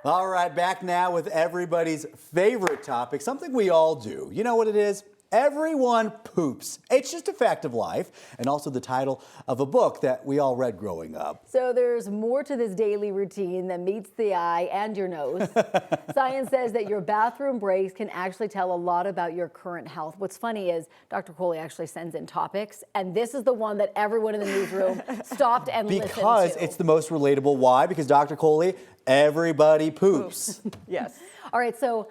All right, back now with everybody's favorite topic, something we all do. You know what it is? Everyone poops. It's just a fact of life, and also the title of a book that we all read growing up. So there's more to this daily routine than meets the eye and your nose. Science says that your bathroom breaks can actually tell a lot about your current health. What's funny is Dr. Kohli actually sends in topics, and this is the one that everyone in the newsroom stopped and listened to. Because it's the most relatable. Why? Because Dr. Kohli, everybody poops. Yes. All right, so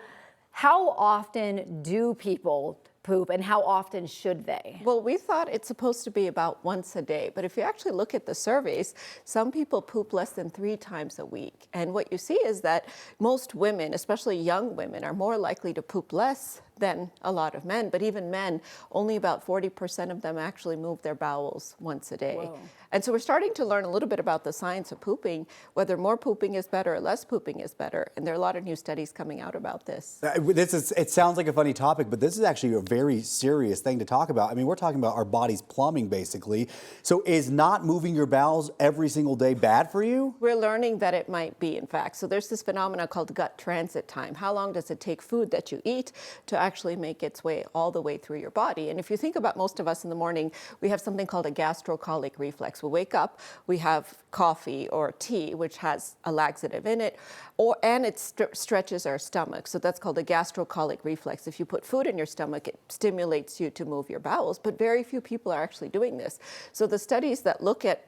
how often do people poop and how often should they? Well, we thought it's supposed to be about once a day, but if you actually look at the surveys, some people poop less than 3 times a week. And what you see is that most women, especially young women, are more likely to poop less than a lot of men, but even men, only about 40% of them actually move their bowels once a day. Whoa. And so we're starting to learn a little bit about the science of pooping, whether more pooping is better or less pooping is better. And there are a lot of new studies coming out about this. It sounds like a funny topic, but this is actually a very serious thing to talk about. I mean, we're talking about our body's plumbing, basically. So is not moving your bowels every single day bad for you? We're learning that it might be, in fact. So there's this phenomena called gut transit time. How long does it take food that you eat to actually make its way all the way through your body? And if you think about most of us in the morning, we have something called a gastro-colic reflex. We wake up, we have coffee or tea, which has a laxative in it, and it stretches our stomach. So that's called a gastro-colic reflex. If you put food in your stomach, it stimulates you to move your bowels, but very few people are actually doing this. So the studies that look at,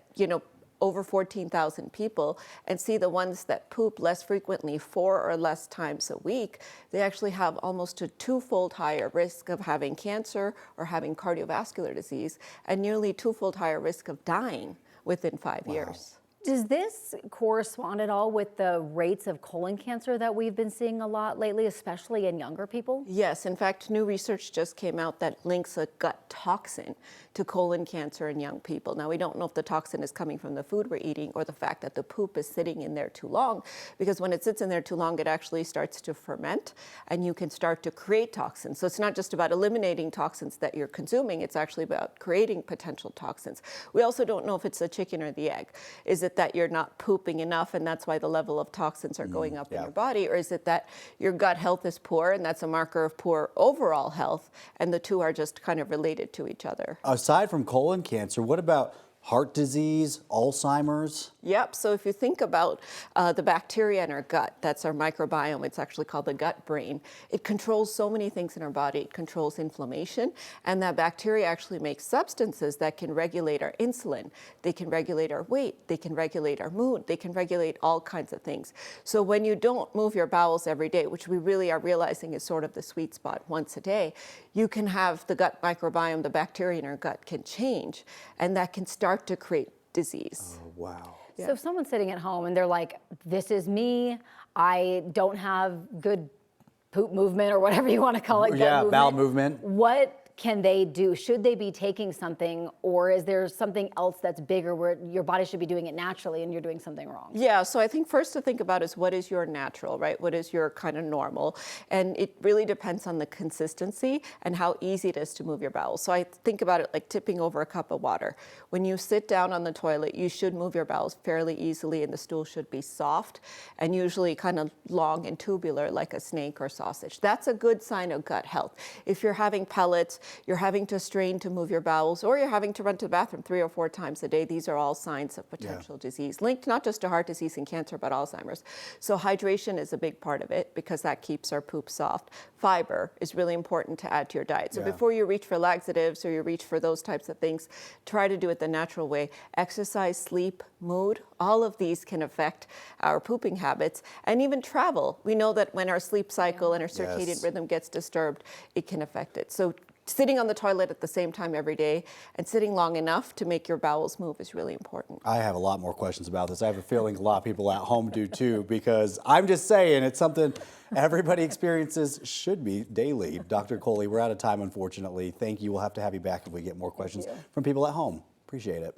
over 14,000 people and see the ones that poop less frequently, 4 or less times a week, they actually have almost a 2-fold higher risk of having cancer or having cardiovascular disease and nearly 2-fold higher risk of dying within 5 years. Does this correspond at all with the rates of colon cancer that we've been seeing a lot lately, especially in younger people? Yes, in fact, new research just came out that links a gut toxin to colon cancer in young people. Now, we don't know if the toxin is coming from the food we're eating or the fact that the poop is sitting in there too long, because when it sits in there too long, it actually starts to ferment and you can start to create toxins. So it's not just about eliminating toxins that you're consuming, it's actually about creating potential toxins. We also don't know if it's the chicken or the egg. Is it that you're not pooping enough and that's why the level of toxins are going up in your body? Or is it that your gut health is poor and that's a marker of poor overall health and the two are just kind of related to each other? Aside from colon cancer, what about heart disease, Alzheimer's? Yep, so if you think about the bacteria in our gut, that's our microbiome, it's actually called the gut brain. It controls so many things in our body. It controls inflammation, and that bacteria actually makes substances that can regulate our insulin. They can regulate our weight, they can regulate our mood, they can regulate all kinds of things. So when you don't move your bowels every day, which we really are realizing is sort of the sweet spot once a day, you can have the gut microbiome, the bacteria in our gut can change, and that can start to create disease. Oh, wow. Yeah. So if someone's sitting at home and they're like, this is me, I don't have good poop movement or whatever you want to call it. Yeah, bowel movement. What can they do? Should they be taking something, or is there something else that's bigger where your body should be doing it naturally and you're doing something wrong? Yeah, so I think first to think about is what is your natural, right? What is your kind of normal? And it really depends on the consistency and how easy it is to move your bowels. So I think about it like tipping over a cup of water. When you sit down on the toilet, you should move your bowels fairly easily and the stool should be soft and usually kind of long and tubular like a snake or sausage. That's a good sign of gut health. If you're having pellets, you're having to strain to move your bowels, or you're having to run to the bathroom 3 or 4 times a day, these are all signs of potential disease linked not just to heart disease and cancer, but Alzheimer's. So hydration is a big part of it because that keeps our poop soft. Fiber is really important to add to your diet. So before you reach for laxatives or you reach for those types of things, try to do it the natural way. Exercise, sleep, mood, all of these can affect our pooping habits, and even travel. We know that when our sleep cycle and our circadian rhythm gets disturbed, it can affect it. So sitting on the toilet at the same time every day and sitting long enough to make your bowels move is really important. I have a lot more questions about this. I have a feeling a lot of people at home do too, because I'm just saying it's something everybody experiences, should be daily. Dr. Kohli, we're out of time, unfortunately. Thank you. We'll have to have you back if we get more questions from people at home. Appreciate it.